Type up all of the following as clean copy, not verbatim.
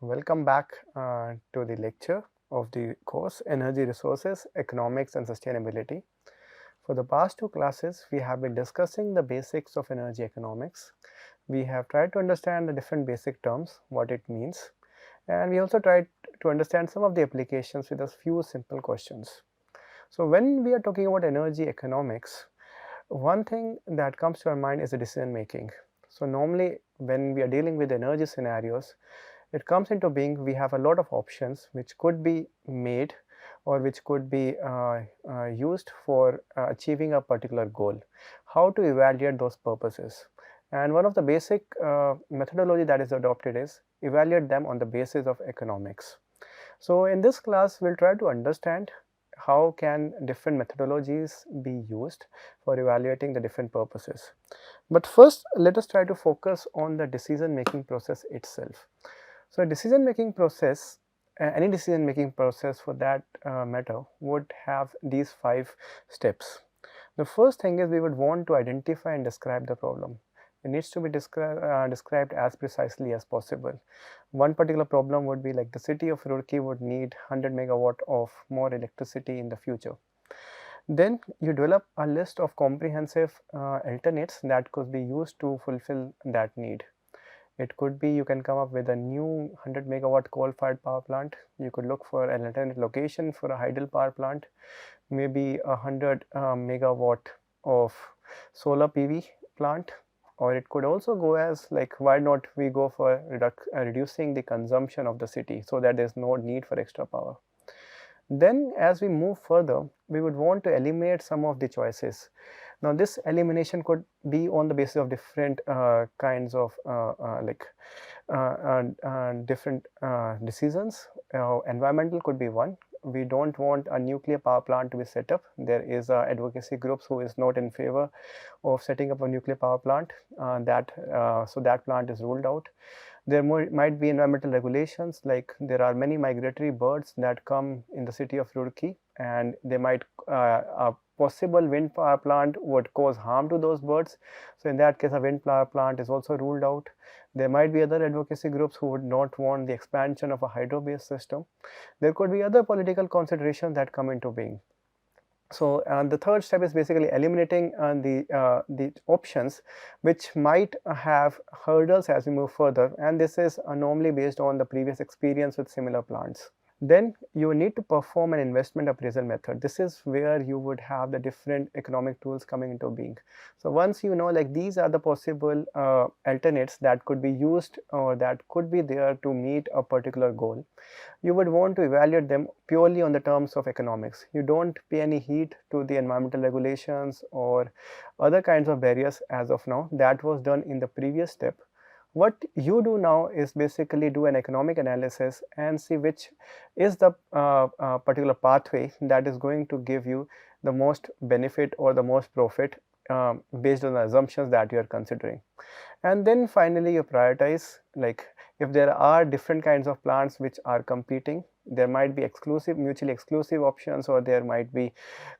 Welcome back to the lecture of the course Energy Resources, Economics and Sustainability. For the past two classes, we have been discussing the basics of energy economics. We have tried to understand the different basic terms, what it means, and we also tried to understand some of the applications with a few simple questions. So when we are talking about energy economics, one thing that comes to our mind is the decision making. So normally when we are dealing with energy scenarios, it comes into being, we have a lot of options which could be made or which could be used for achieving a particular goal. How to evaluate those purposes? And one of the basic methodology that is adopted is evaluate them on the basis of economics. So in this class, we'll try to understand how can different methodologies be used for evaluating the different purposes. But first, let us try to focus on the decision making process itself. So, decision making process, any decision making process for that matter would have these 5 steps. The first thing is we would want to identify and describe the problem. It needs to be described as precisely as possible. One particular problem would be like the city of Roorkee would need 100 megawatt of more electricity in the future. Then you develop a list of comprehensive alternates that could be used to fulfill that need. It could be you can come up with a new 100 megawatt coal fired power plant. You could look for an alternate location for a hydel power plant, maybe 100 megawatt of solar PV plant, or it could also go as like why not we go for reducing the consumption of the city so that there is no need for extra power. Then as we move further, we would want to eliminate some of the choices. Now this elimination could be on the basis of different kinds of different decisions. Environmental could be one. We don't want a nuclear power plant to be set up. There is advocacy groups who is not in favor of setting up a nuclear power plant. So that plant is ruled out. There might be environmental regulations, like there are many migratory birds that come in the city of Roorkee, and they might a possible wind power plant would cause harm to those birds. So in that case, a wind power plant is also ruled out. There might be other advocacy groups who would not want the expansion of a hydro-based system. There could be other political considerations that come into being. So the third step is basically eliminating the options which might have hurdles as we move further, and this is normally based on the previous experience with similar plants. Then you need to perform an investment appraisal method. This is where you would have the different economic tools coming into being. So once you know like these are the possible alternates that could be used or that could be there to meet a particular goal, you would want to evaluate them purely on the terms of economics. You don't pay any heed to the environmental regulations or other kinds of barriers as of now. That was done in the previous step. What you do now is basically do an economic analysis and see which is the particular pathway that is going to give you the most benefit or the most profit based on the assumptions that you are considering. And then finally you prioritize, like if there are different kinds of plants which are competing, there might be mutually exclusive options, or there might be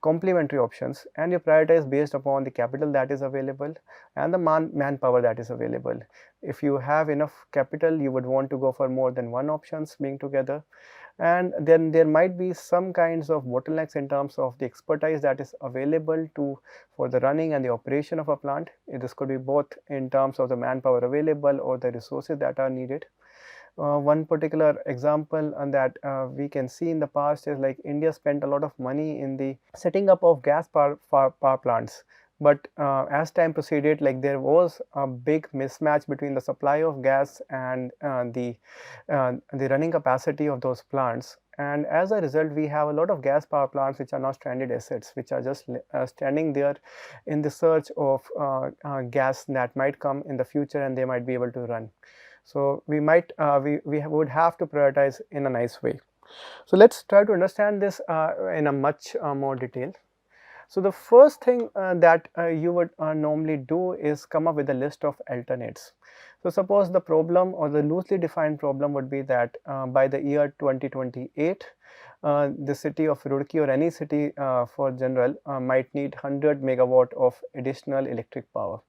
complementary options, and you prioritize based upon the capital that is available and the manpower that is available. If you have enough capital, you would want to go for more than one options being together. And then there might be some kinds of bottlenecks in terms of the expertise that is available for the running and the operation of a plant. This could be both in terms of the manpower available or the resources that are needed. One particular example that we can see in the past is like India spent a lot of money in the setting up of gas power plants. But as time proceeded, like there was a big mismatch between the supply of gas and the running capacity of those plants. And as a result, we have a lot of gas power plants which are now stranded assets, which are just standing there in the search of gas that might come in the future and they might be able to run. So we might we would have to prioritize in a nice way. So let's try to understand this in a much more detail. So the first thing that you would normally do is come up with a list of alternates. So suppose the problem or the loosely defined problem would be that by the year 2028, the city of Roorkee or any city for general might need 100 megawatt of additional electric power.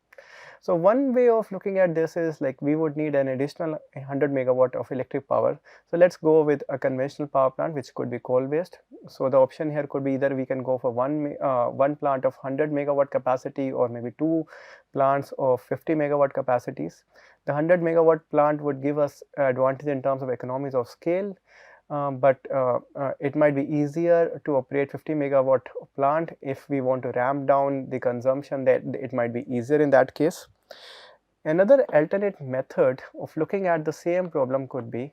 So one way of looking at this is like we would need an additional 100 megawatt of electric power. So let's go with a conventional power plant which could be coal based. So the option here could be either we can go for one plant of 100 megawatt capacity, or maybe two plants of 50 megawatt capacities. The 100 megawatt plant would give us advantage in terms of economies of scale, but it might be easier to operate 50 megawatt plant. If we want to ramp down the consumption, that it might be easier in that case. Another alternate method of looking at the same problem could be,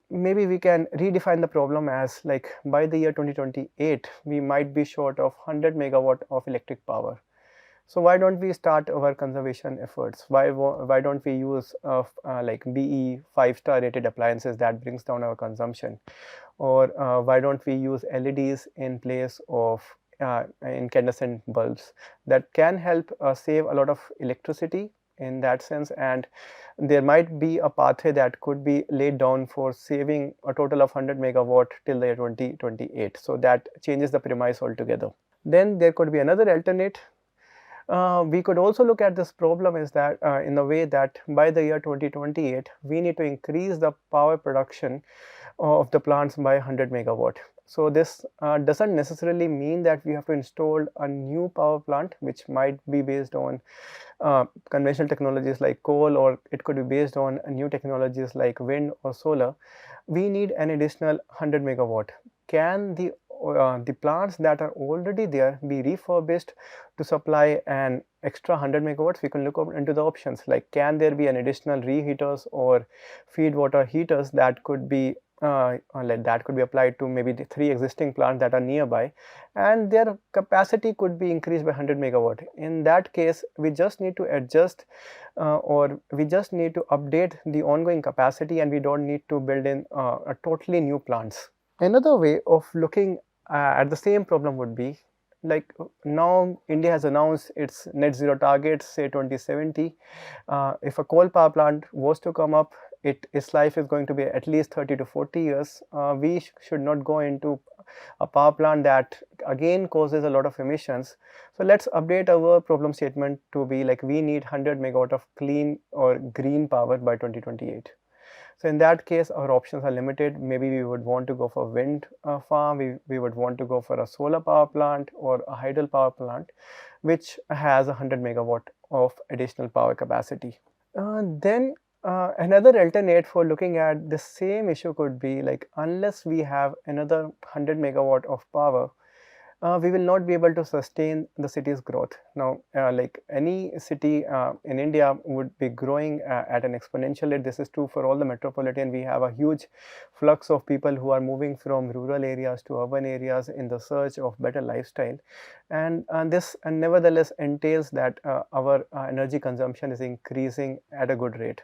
maybe we can redefine the problem as like by the year 2028 we might be short of 100 megawatt of electric power. So why don't we start our conservation efforts? Why don't we use like BE 5-star rated appliances that brings down our consumption? Or why don't we use LEDs in place of incandescent bulbs that can help save a lot of electricity in that sense, and there might be a pathway that could be laid down for saving a total of 100 megawatt till the year 2028. So that changes the premise altogether. Then there could be another alternate. We could also look at this problem is that in the way that by the year 2028 we need to increase the power production of the plants by 100 megawatt. So this doesn't necessarily mean that we have to install a new power plant which might be based on conventional technologies like coal, or it could be based on new technologies like wind or solar. We need an additional 100 megawatt. Can the plants that are already there be refurbished to supply an extra 100 megawatts? We can look into the options like, can there be an additional reheaters or feed water heaters that could be applied to maybe the 3 existing plants that are nearby, and their capacity could be increased by 100 megawatt. In that case, we just need to adjust or we just need to update the ongoing capacity, and we don't need to build in a totally new plants. Another way of looking at the same problem would be like, now India has announced its net zero targets, say 2070. If a coal power plant was to come up, its life is going to be at least 30 to 40 years. We should not go into a power plant that again causes a lot of emissions. So let's update our problem statement to be like, we need 100 megawatt of clean or green power by 2028. So in that case, our options are limited. Maybe we would want to go for wind farm, we would want to go for a solar power plant or a hydel power plant, which has 100 megawatt of additional power capacity. Then another alternate for looking at the same issue could be like, unless we have another 100 megawatt of power, we will not be able to sustain the city's growth. Now, like any city in India would be growing at an exponential rate. This is true for all the metropolitan. We have a huge flux of people who are moving from rural areas to urban areas in the search of better lifestyle. And this nevertheless entails that our energy consumption is increasing at a good rate.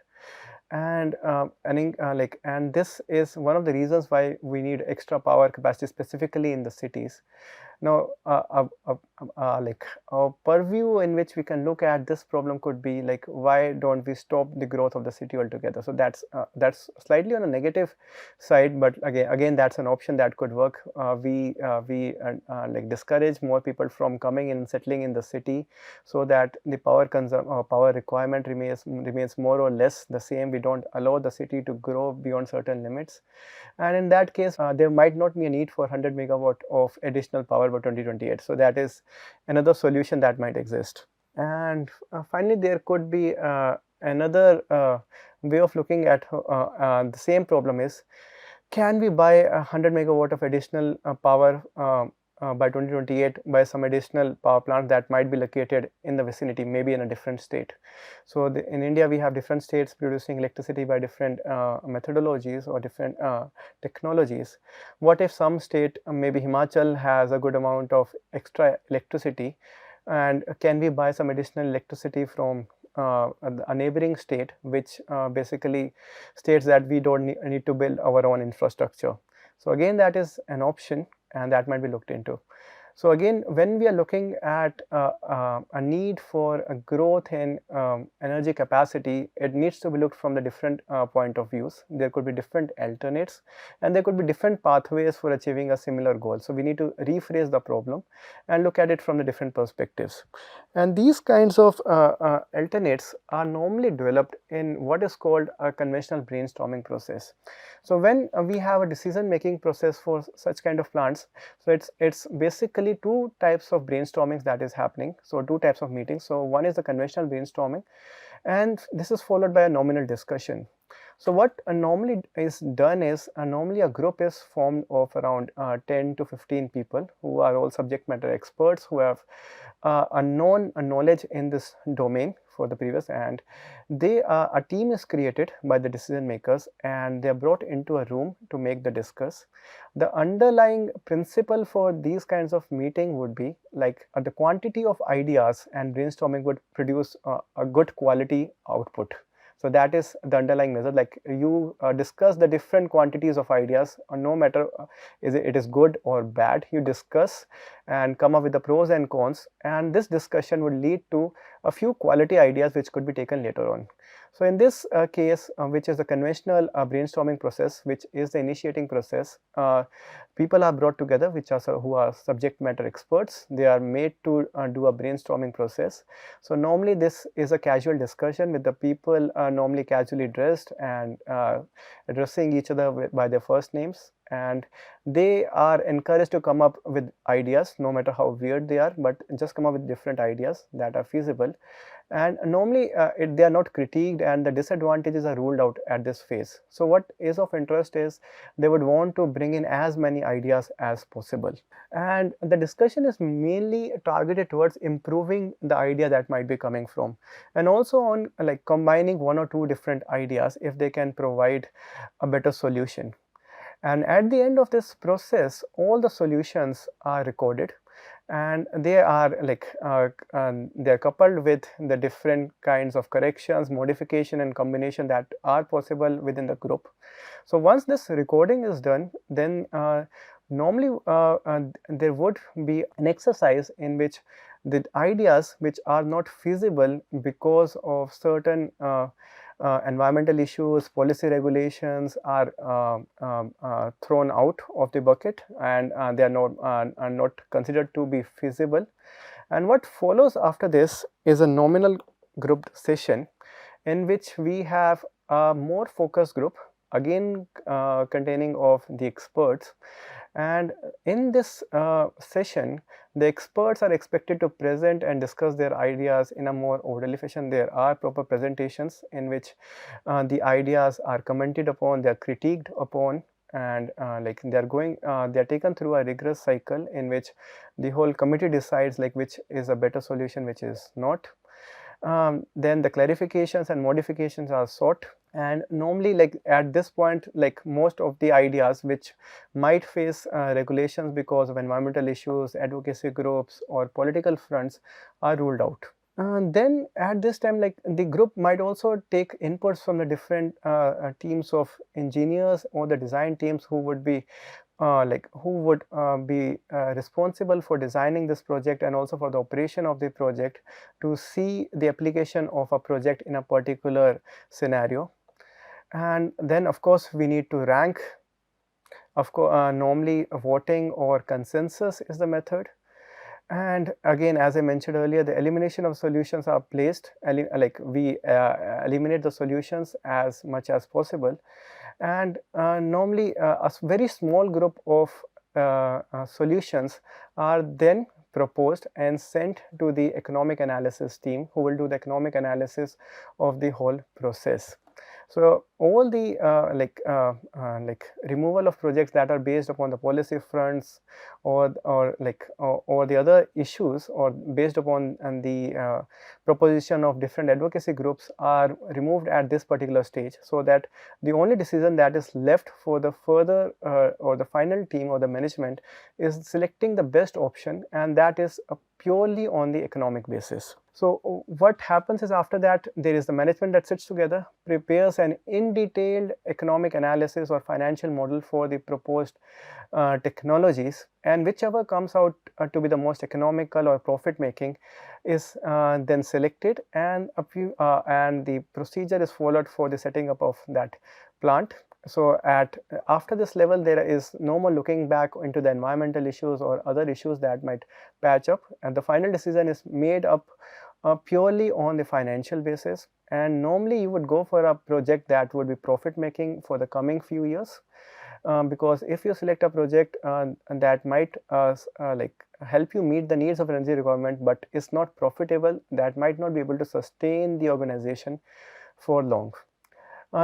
And and this is one of the reasons why we need extra power capacity, specifically in the cities. Now, like a purview in which we can look at this problem could be like, why don't we stop the growth of the city altogether? So that's slightly on a negative side, but again that's an option that could work. We like discourage more people from coming in and settling in the city, so that the power requirement remains more or less the same. We don't allow the city to grow beyond certain limits, and in that case there might not be a need for 100 megawatt of additional power by 2028. So that is another solution that might exist. And finally, there could be another way of looking at the same problem is, can we buy 100 megawatt of additional power by 2028 by some additional power plant that might be located in the vicinity, maybe in a different state. So in India, we have different states producing electricity by different methodologies or different technologies. What if some state, maybe Himachal, has a good amount of extra electricity, and can we buy some additional electricity from a neighboring state, which basically states that we don't need to build our own infrastructure. So again, that is an option, and that might be looked into. So again, when we are looking at a need for a growth in energy capacity, it needs to be looked from the different point of views. There could be different alternates, and there could be different pathways for achieving a similar goal. So we need to rephrase the problem and look at it from the different perspectives. And these kinds of alternates are normally developed in what is called a conventional brainstorming process. So when we have a decision making process for such kind of plants, so it's basically two types of brainstormings that is happening. So two types of meetings. So one is the conventional brainstorming, and this is followed by a nominal discussion. So what normally is done is normally a group is formed of around 10 to 15 people who are all subject matter experts who have a known knowledge in this domain for the previous, and they a team is created by the decision makers and they are brought into a room to make the discuss. The underlying principle for these kinds of meeting would be like the quantity of ideas and brainstorming would produce a good quality output. So that is the underlying method, like you discuss the different quantities of ideas, no matter it is good or bad, you discuss and come up with the pros and cons, and this discussion would lead to a few quality ideas which could be taken later on. So in this case, which is the conventional brainstorming process, which is the initiating process, people are brought together which are who are subject matter experts. They are made to do a brainstorming process. So normally this is a casual discussion with the people normally casually dressed and addressing each other by their first names, and they are encouraged to come up with ideas no matter how weird they are, but just come up with different ideas that are feasible. And normally they are not critiqued and the disadvantages are ruled out at this phase. So what is of interest is they would want to bring in as many ideas as possible, and the discussion is mainly targeted towards improving the idea that might be coming from, and also on like combining one or two different ideas if they can provide a better solution. And at the end of this process, all the solutions are recorded and they are like they are coupled with the different kinds of corrections, modification and combination that are possible within the group. So once this recording is done, then normally there would be an exercise in which the ideas which are not feasible because of certain environmental issues, policy regulations are thrown out of the bucket, and they are not considered to be feasible. And what follows after this is a nominal grouped session in which we have a more focused group, again containing of the experts. And in this session, the experts are expected to present and discuss their ideas in a more orderly fashion. There are proper presentations in which the ideas are commented upon, they are critiqued upon, and like they are taken through a rigorous cycle in which the whole committee decides like which is a better solution, which is not. Then the clarifications and modifications are sought, and normally like at this point, like most of the ideas which might face regulations because of environmental issues, advocacy groups or political fronts are ruled out. Then at this time, like the group might also take inputs from the different teams of engineers or the design teams who would be responsible for designing this project and also for the operation of the project, to see the application of a project in a particular scenario. And then of course we need to rank. Of course, normally voting or consensus is the method. And again, as I mentioned earlier, the elimination of solutions are placed, like we eliminate the solutions as much as possible. And normally a very small group of solutions are then proposed and sent to the economic analysis team, who will do the economic analysis of the whole process. So all the like removal of projects that are based upon the policy fronts or the other issues or based upon the proposition of different advocacy groups are removed at this particular stage, so that the only decision that is left for the further or the final team or the management is selecting the best option, and that is purely on the economic basis. So what happens is, after that there is the management that sits together, prepares an in detailed economic analysis or financial model for the proposed technologies, and whichever comes out to be the most economical or profit making is then selected, and the procedure is followed for the setting up of that plant. So after this level, there is no more looking back into the environmental issues or other issues that might patch up, and the final decision is made up purely on the financial basis. And normally you would go for a project that would be profit making for the coming few years, because if you select a project that might like help you meet the needs of energy requirement but is not profitable, that might not be able to sustain the organization for long.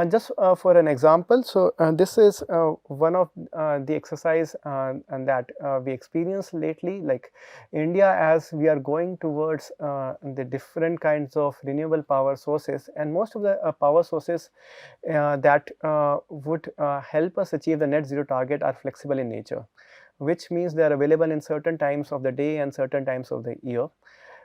Just for an example, so this is one of the exercise and that we experienced lately, like India, as we are going towards the different kinds of renewable power sources, and most of the power sources that would help us achieve the net zero target are flexible in nature, which means they are available in certain times of the day and certain times of the year.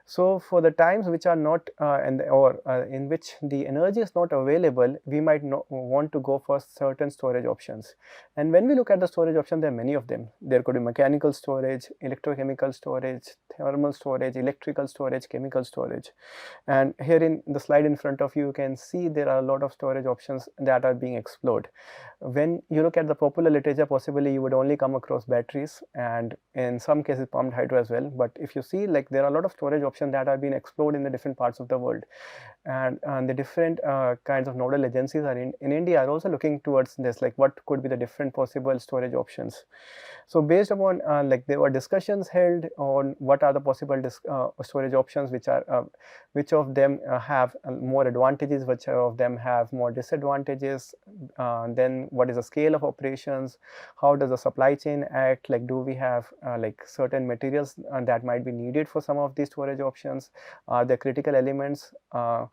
So for the times which are not in which the energy is not available, we might want to go for certain storage options. And when we look at the storage options, there are many of them. There could be mechanical storage, electrochemical storage, thermal storage, electrical storage, chemical storage. And here in the slide in front of you, you can see there are a lot of storage options that are being explored. When you look at the popular literature, possibly you would only come across batteries and in some cases pumped hydro as well. But if you see, like, there are a lot of storage options that are being explored in the different parts of the world, and the different kinds of nodal agencies are in India are also looking towards this, like what could be the different possible storage options. So based upon like there were discussions held on what are the possible storage options, which of them have more advantages, which of them have more disadvantages, then what is the scale of operations, how does the supply chain act, like do we have like certain materials that might be needed for some of these storage options, are there critical elements, are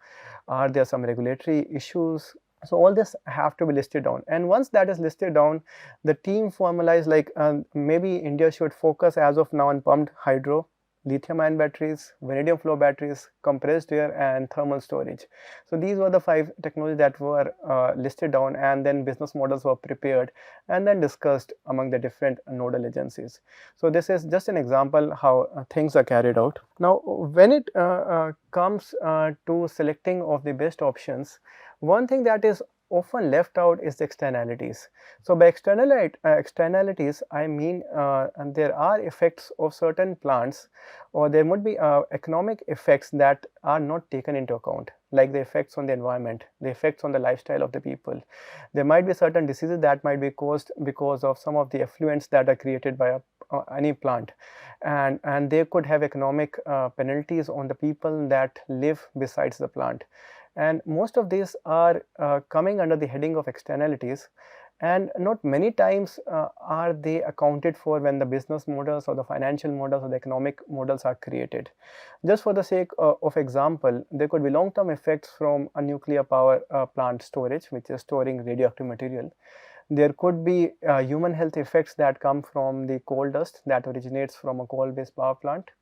there some regulatory issues. So all this have to be listed down, and once that is listed down, the team formalized, like maybe India should focus as of now on pumped hydro, lithium ion batteries, vanadium flow batteries, compressed air, and thermal storage. So these were the 5 technologies that were listed down, and then business models were prepared and then discussed among the different nodal agencies. So this is just an example how things are carried out. Now when it comes to selecting of the best options, one thing that is often left out is the externalities. So by externalities, I mean and there are effects of certain plants, or there would be economic effects that are not taken into account, like the effects on the environment, the effects on the lifestyle of the people. There might be certain diseases that might be caused because of some of the effluents that are created by any plant, and they could have economic penalties on the people that live besides the plant. And most of these are coming under the heading of externalities, and not many times are they accounted for when the business models or the financial models or the economic models are created. Just for the sake of example, there could be long-term effects from a nuclear power plant storage, which is storing radioactive material. There could be human health effects that come from the coal dust that originates from a coal-based power plant.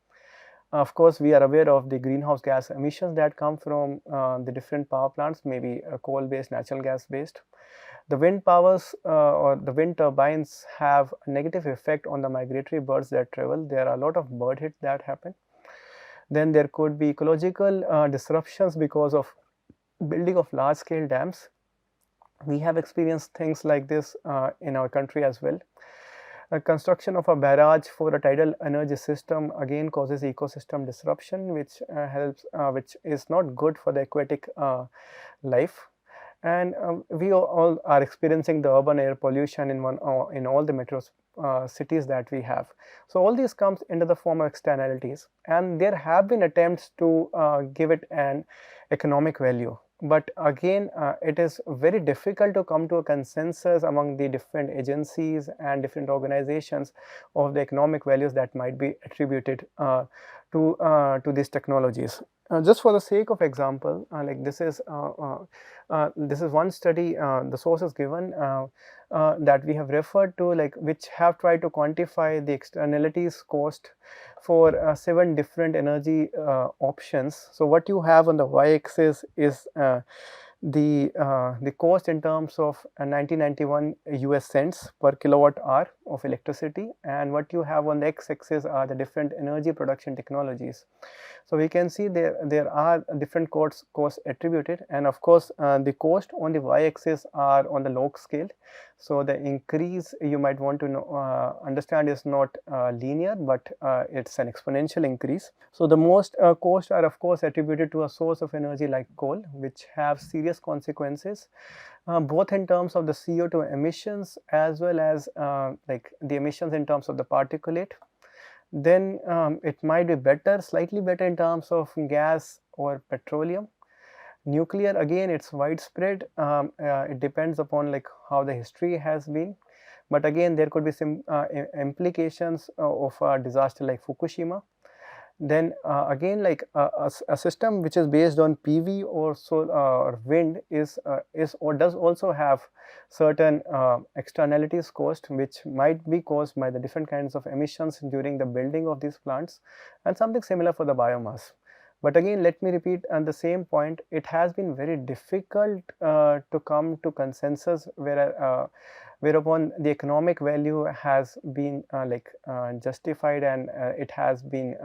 Of course, we are aware of the greenhouse gas emissions that come from the different power plants, maybe coal-based, natural gas-based. The wind powers or the wind turbines have a negative effect on the migratory birds that travel. There are a lot of bird hits that happen. Then there could be ecological disruptions because of building of large-scale dams. We have experienced things like this in our country as well. Construction of a barrage for a tidal energy system again causes ecosystem disruption, which is not good for the aquatic life. And we all are experiencing the urban air pollution in all the metro cities that we have. So all these comes into the form of externalities, and there have been attempts to give it an economic value. But again, it is very difficult to come to a consensus among the different agencies and different organizations of the economic values that might be attributed to these technologies. Just for the sake of example, like this is one study, the source is given that we have referred to, like which have tried to quantify the externalities cost for 7 different energy options. So what you have on the y-axis is the cost in terms of 1991 US cents per kilowatt hour of electricity, and what you have on the x-axis are the different energy production technologies. So we can see there are different costs attributed, and of course the cost on the y-axis are on the log scale. So the increase you might want to know, understand is not linear, but it's an exponential increase. So the most costs are of course attributed to a source of energy like coal, which have serious consequences both in terms of the CO2 emissions as well as like the emissions in terms of the particulate. Then it might be slightly better in terms of gas or petroleum. Nuclear, again, it's widespread. It depends upon like how the history has been, but again there could be some implications of a disaster like Fukushima. Then again, like a system which is based on PV or solar or wind is or does also have certain externalities cost, which might be caused by the different kinds of emissions during the building of these plants, and something similar for the biomass. But again, let me repeat on the same point, it has been very difficult to come to consensus whereupon the economic value has been justified, and it has been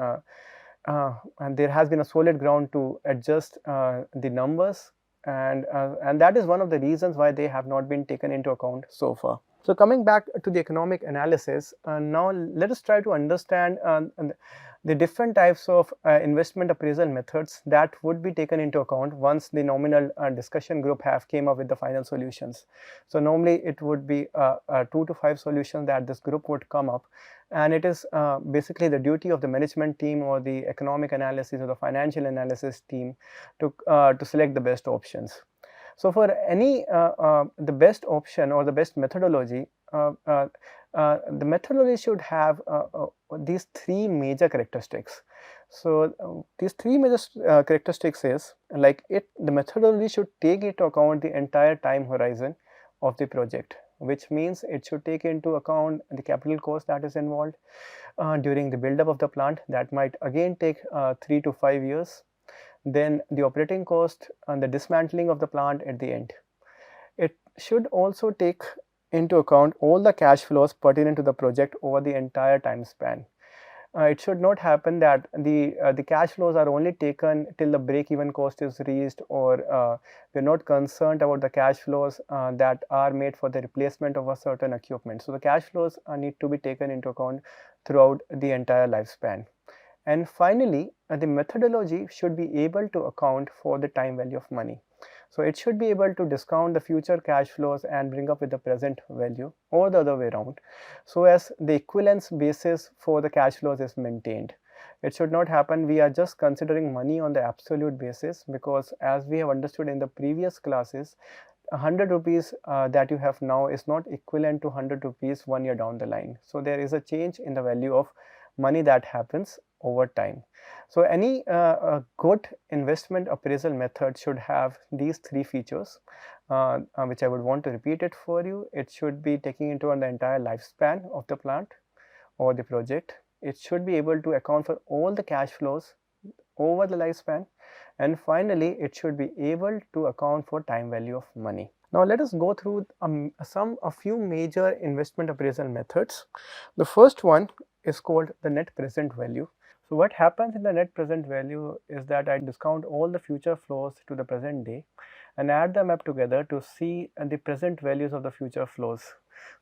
and there has been a solid ground to adjust the numbers, and that is one of the reasons why they have not been taken into account so far. So coming back to the economic analysis, now let us try to understand the different types of investment appraisal methods that would be taken into account once the nominal discussion group have came up with the final solutions. So normally it would be 2 to 5 solutions that this group would come up, and it is basically the duty of the management team or the economic analysis or the financial analysis team to select the best options. So for any the best option or the best methodology, the methodology should have these 3 major characteristics. So these 3 major characteristics is like the methodology should take into account the entire time horizon of the project, which means it should take into account the capital cost that is involved during the buildup of the plant, that might again take 3 to 5 years. Then the operating cost and the dismantling of the plant at the end. It should also take into account all the cash flows pertinent to the project over the entire time span. It should not happen that the cash flows are only taken till the break-even cost is reached, or we're not concerned about the cash flows that are made for the replacement of a certain equipment. So the cash flows need to be taken into account throughout the entire lifespan. And finally, the methodology should be able to account for the time value of money. So it should be able to discount the future cash flows and bring up with the present value, or the other way around, so as the equivalence basis for the cash flows is maintained. It should not happen we are just considering money on the absolute basis, because as we have understood in the previous classes, 100 rupees that you have now is not equivalent to 100 rupees 1 year down the line. So there is a change in the value of money that happens over time. So any good investment appraisal method should have these 3 features, which I would want to repeat it for you. It should be taking into account the entire lifespan of the plant or the project. It should be able to account for all the cash flows over the lifespan, and finally it should be able to account for time value of money. Now let us go through a few major investment appraisal methods. The first one is called the net present value. So what happens in the net present value is that I discount all the future flows to the present day and add them up together to see the present values of the future flows.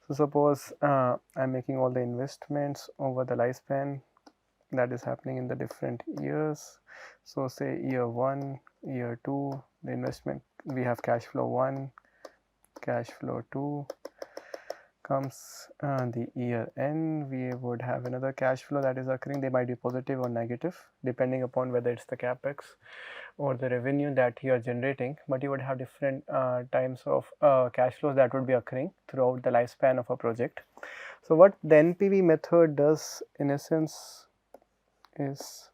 So suppose I'm making all the investments over the lifespan that is happening in the different years. So say year 1, year 2, the investment, we have cash flow 1, cash flow 2. Comes the year n, we would have another cash flow that is occurring. They might be positive or negative depending upon whether it's the capex or the revenue that you are generating, but you would have different times of cash flows that would be occurring throughout the lifespan of a project. So what the NPV method does in essence is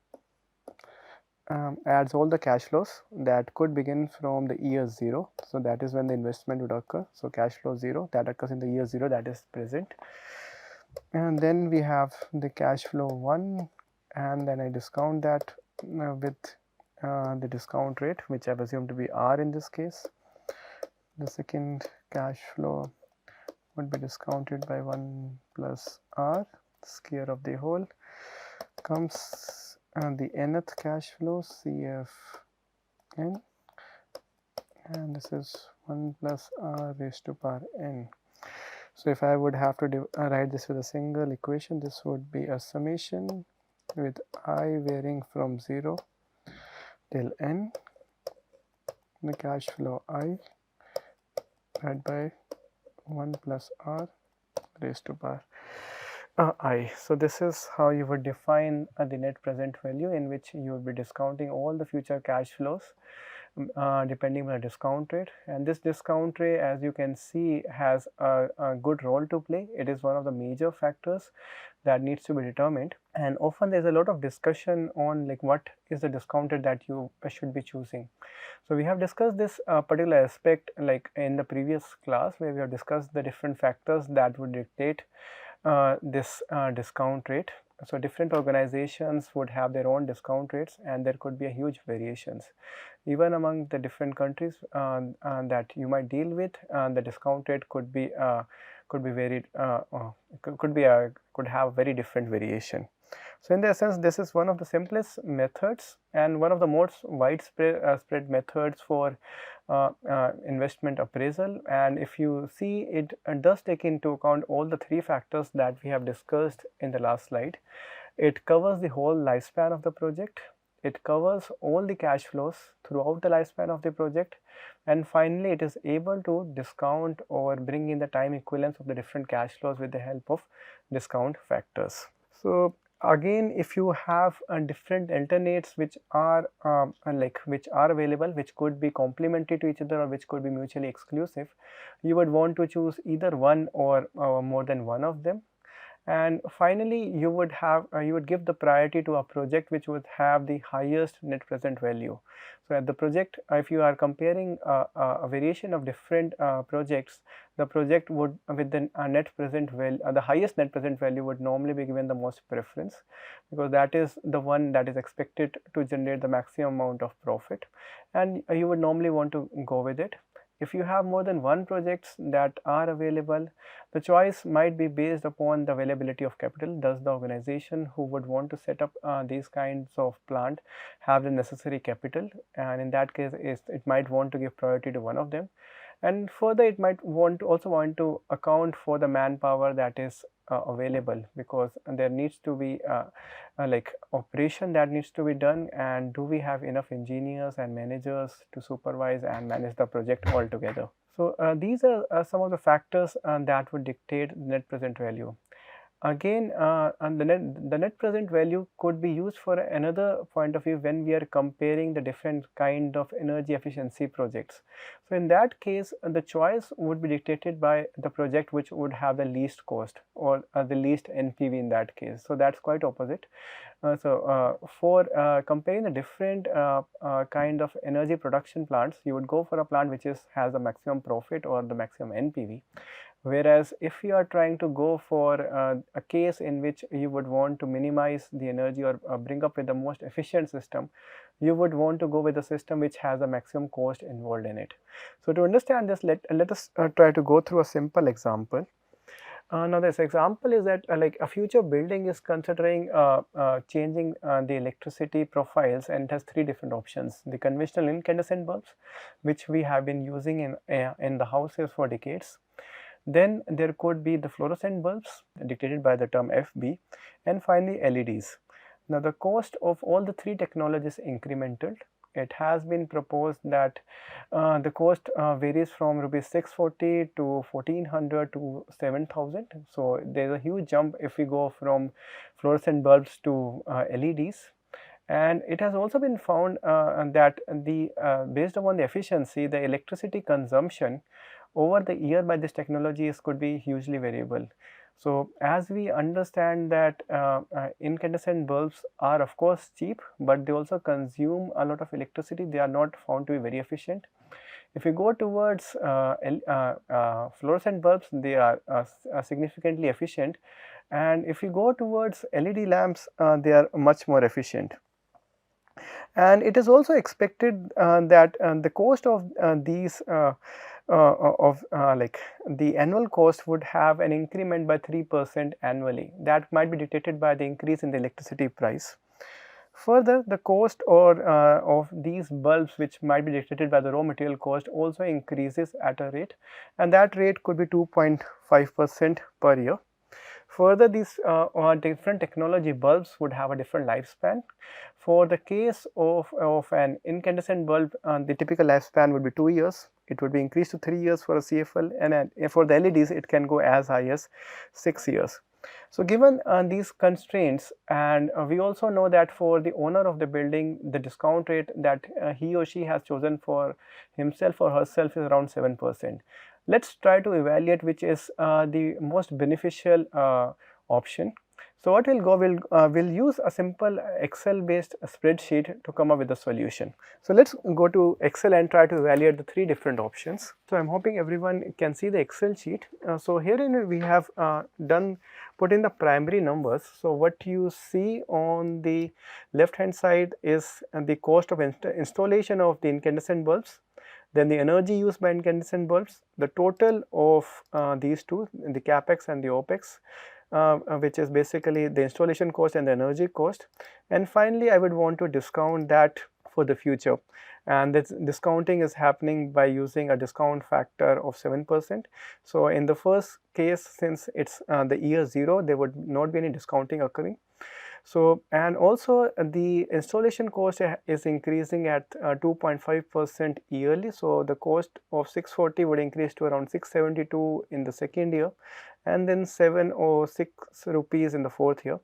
adds all the cash flows that could begin from the year 0. So that is when the investment would occur. So cash flow 0 that occurs in the year 0, that is present. And then we have the cash flow 1, and then I discount that with the discount rate, which I've assumed to be R in this case. The second cash flow would be discounted by 1 plus r, square of the whole, comes the nth cash flow CFN, and this is 1 plus r raised to power n. So if I would have to write this with a single equation, this would be a summation with I varying from 0 till n, the cash flow I divided by 1 plus r raised to power I. So this is how you would define the net present value, in which you would be discounting all the future cash flows depending on the discount rate, and this discount rate, as you can see, has a good role to play. It is one of the major factors that needs to be determined, and often there is a lot of discussion on like what is the discount rate that you should be choosing. So we have discussed this particular aspect like in the previous class, where we have discussed the different factors that would dictate this discount rate. So different organizations would have their own discount rates, and there could be a huge variations even among the different countries that you might deal with. The discount rate could be varied, could have very different variation. So in the essence, this is one of the simplest methods and one of the most widespread spread methods for investment appraisal. And if you see, it does take into account all the three factors that we have discussed in the last slide. It covers the whole lifespan of the project. It covers all the cash flows throughout the lifespan of the project, and finally it is able to discount or bring in the time equivalence of the different cash flows with the help of discount factors. So again, if you have different alternates which are available, which could be complementary to each other or which could be mutually exclusive, you would want to choose either one or more than one of them. And finally, you would give the priority to a project which would have the highest net present value. So at the project, if you are comparing a variation of different projects, the project would with the net present value, the highest net present value would normally be given the most preference, because that is the one that is expected to generate the maximum amount of profit, and you would normally want to go with it. If you have more than one projects that are available, the choice might be based upon the availability of capital. Does the organization who would want to set up these kinds of plant have the necessary capital? And in that case, it might want to give priority to one of them. And further, it might also want to account for the manpower that is available, because there needs to be like operation that needs to be done, and do we have enough engineers and managers to supervise and manage the project altogether. So these are some of the factors that would dictate net present value. Again, and the net present value could be used for another point of view when we are comparing the different kind of energy efficiency projects. So in that case, the choice would be dictated by the project which would have the least cost or the least NPV in that case. So that's quite opposite. For comparing the different kind of energy production plants, you would go for a plant which has the maximum profit or the maximum NPV. Whereas if you are trying to go for a case in which you would want to minimize the energy or bring up with the most efficient system, you would want to go with a system which has a maximum cost involved in it. So to understand this, let us try to go through a simple example. Now this example is that like a future building is considering changing the electricity profiles, and it has three different options: the conventional incandescent bulbs, which we have been using in the houses for decades. Then there could be the fluorescent bulbs dictated by the term FB, and finally LEDs. Now the cost of all the three technologies is incremental. It has been proposed that the cost varies from rupees 640 to 1400 to 7000. So there is a huge jump if we go from fluorescent bulbs to LEDs. And it has also been found that based upon the efficiency, the electricity consumption over the year by this technology could be hugely variable. So as we understand that incandescent bulbs are of course cheap, but they also consume a lot of electricity. They are not found to be very efficient. If you go towards fluorescent bulbs, they are significantly efficient, and if you go towards LED lamps, they are much more efficient. And it is also expected that the cost of these like the annual cost would have an increment by 3% annually. That might be dictated by the increase in the electricity price. Further, the cost of these bulbs, which might be dictated by the raw material cost, also increases at a rate, and that rate could be 2.5% per year. Further, these different technology bulbs would have a different lifespan. For the case of an incandescent bulb, the typical lifespan would be 2 years. It would be increased to 3 years for a CFL, and for the LEDs, it can go as high as 6 years. So, given these constraints, and we also know that for the owner of the building, the discount rate that he or she has chosen for himself or herself is around 7%. Let's try to evaluate which is the most beneficial option. So, what we'll go, we'll use a simple Excel based spreadsheet to come up with a solution. So, let's go to Excel and try to evaluate the 3 different options. So, I'm hoping everyone can see the Excel sheet. So, herein we have put in the primary numbers. So, what you see on the left hand side is the cost of installation of the incandescent bulbs, then the energy used by incandescent bulbs, the total of these two, the capex and the opex, which is basically the installation cost and the energy cost, and finally I would want to discount that for the future, and this discounting is happening by using a discount factor of 7%. So, in the first case, since it is the year 0, there would not be any discounting occurring. So, and also the installation cost is increasing at 2.5% yearly. So, the cost of 640 would increase to around 672 in the second year, and then 706 rupees in the fourth year.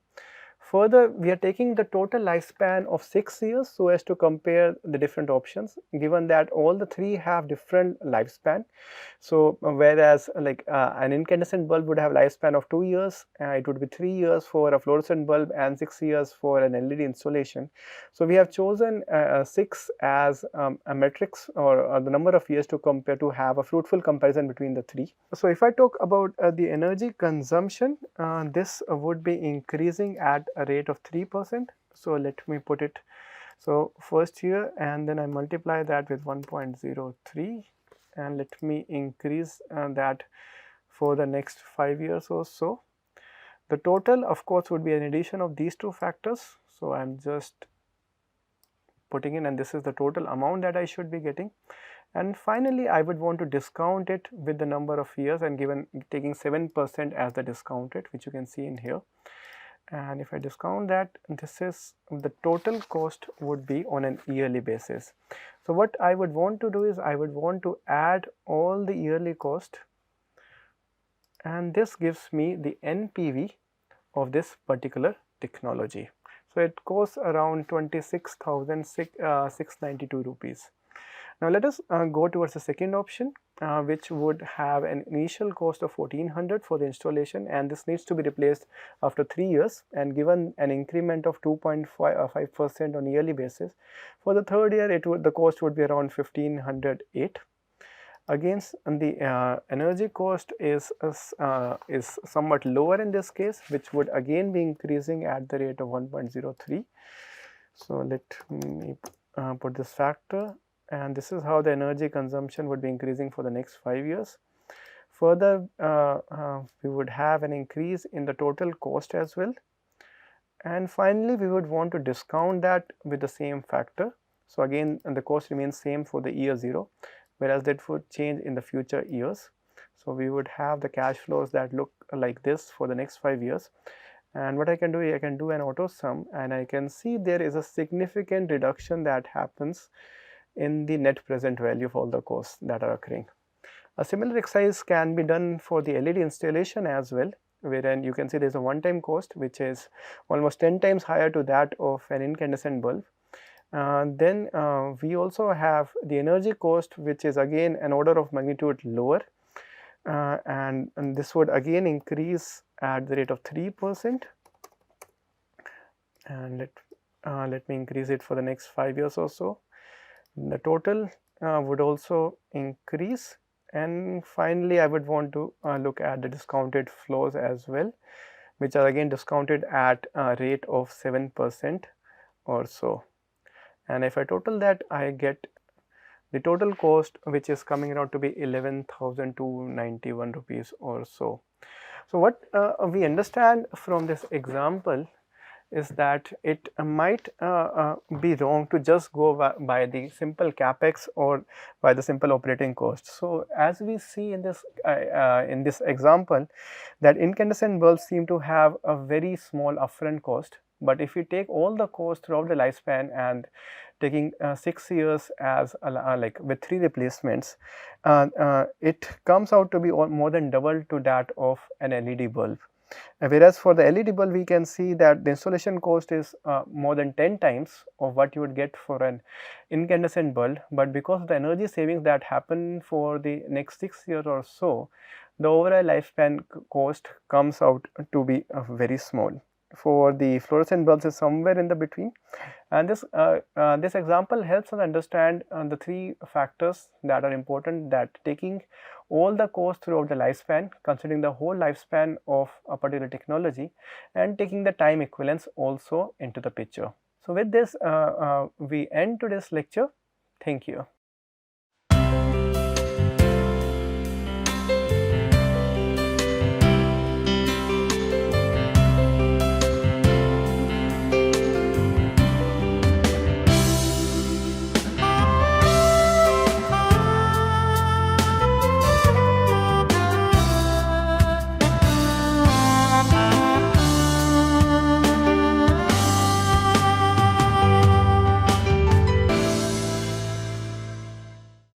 Further, we are taking the total lifespan of 6 years so as to compare the different options, given that all the 3 have different lifespan. So, whereas like an incandescent bulb would have lifespan of 2 years, it would be 3 years for a fluorescent bulb and 6 years for an LED installation. So, we have chosen 6 as a matrix or the number of years to compare, to have a fruitful comparison between the 3. So, if I talk about the energy consumption, this would be increasing at a rate of 3%. So, let me put it, so first year, and then I multiply that with 1.03, and let me increase that for the next 5 years or so. The total of course would be an addition of these 2 factors. So, I am just putting in, and this is the total amount that I should be getting. And finally, I would want to discount it with the number of years, and taking 7% as the discount rate, which you can see in here. And if I discount that, this is the total cost would be on an yearly basis. So, what I would want to do is I would want to add all the yearly cost, and this gives me the NPV of this particular technology. So, it costs around 26,692 rupees. Now, let us go towards the second option, which would have an initial cost of 1400 for the installation, and this needs to be replaced after 3 years, and given an increment of 2.5% on yearly basis. For the third year, the cost would be around 1508. Against the energy cost is somewhat lower in this case, which would again be increasing at the rate of 1.03. So, let me put this factor, and this is how the energy consumption would be increasing for the next 5 years. Further, we would have an increase in the total cost as well, and finally we would want to discount that with the same factor. So, again the cost remains same for the year 0, whereas that would change in the future years. So, we would have the cash flows that look like this for the next 5 years. And what I can do, I can do an auto sum, and I can see there is a significant reduction that happens in the net present value of all the costs that are occurring. A similar exercise can be done for the LED installation as well, wherein you can see there is a one-time cost which is almost 10 times higher to that of an incandescent bulb. Then we also have the energy cost, which is again an order of magnitude lower, and this would again increase at the rate of 3%, and let me increase it for the next 5 years or so. The total would also increase, and finally I would want to look at the discounted flows as well, which are again discounted at a rate of 7% or so. And if I total that, I get the total cost, which is coming around to be 11,291 rupees or so. So what we understand from this example is that it might be wrong to just go by the simple capex or by the simple operating cost. So as we see in this example, that incandescent bulbs seem to have a very small upfront cost, but if we take all the cost throughout the lifespan and taking 6 years as like with 3 replacements, it comes out to be more than double to that of an LED bulb. Whereas for the LED bulb, we can see that the installation cost is more than 10 times of what you would get for an incandescent bulb, but because of the energy savings that happen for the next 6 years or so, the overall lifespan cost comes out to be very small. For the fluorescent bulbs is somewhere in the between, and this example helps us understand the 3 factors that are important, that taking all the costs throughout the lifespan, considering the whole lifespan of a particular technology, and taking the time equivalence also into the picture. So with this we end today's lecture. Thank you.